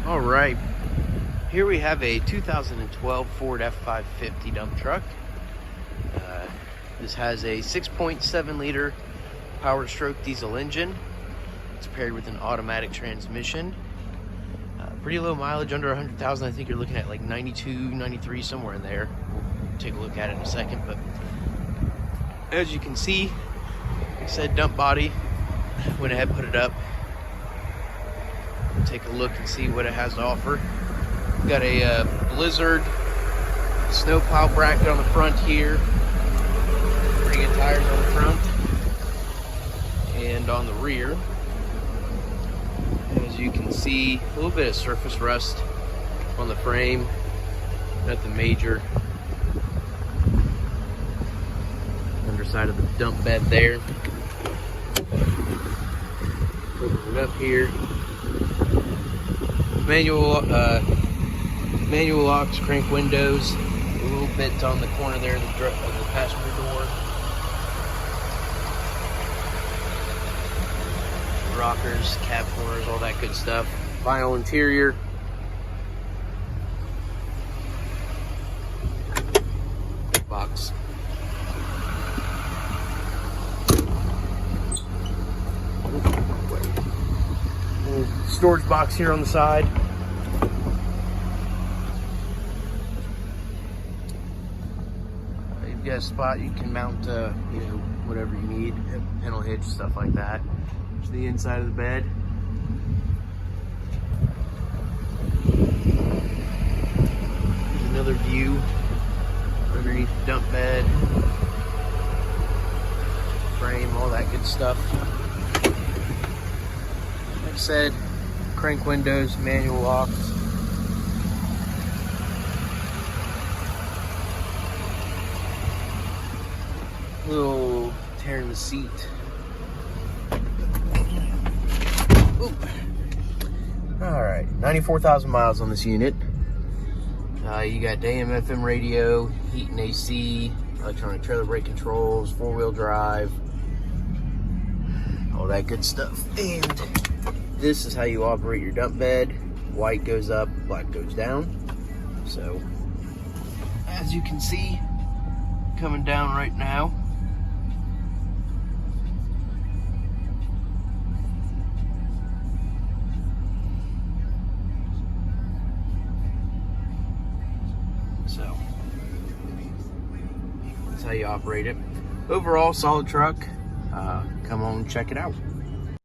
All right, here we have a 2012 Ford F-550 dump truck. This has a 6.7 liter Powerstroke diesel engine. It's paired with an automatic transmission. Pretty low mileage, under 100,000. I think you're looking at like 92, 93, somewhere in there. We'll take a look at it in a second, but as you can see, like I said, dump body. Went ahead, put it up. Take a look and see what it has to offer. We've got a Blizzard snow plow bracket on the front here. Pretty good tires on the front and on the rear. As you can see, a little bit of surface rust on the frame. Nothing major. Underside of the dump bed there. Open it up here. Manual locks, crank windows, a little bit on the corner there of the passenger door. Rockers, cab corners, all that good stuff. Vinyl interior. Box. Storage box here on the side. You've got a spot you can mount, whatever you need, panel hitch, stuff like that. There's the inside of the bed. There's another view underneath the dump bed, frame, all that good stuff. Like I said, crank windows, manual locks. Little tear in the seat. Oop. All right, 94,000 miles on this unit. You got AM, FM radio, heat and AC, electronic trailer brake controls, 4-wheel drive, all that good stuff. And this is how you operate your dump bed. White goes up, black goes down. So, as you can see, coming down right now. So, that's how you operate it. Overall, solid truck. Come on, check it out.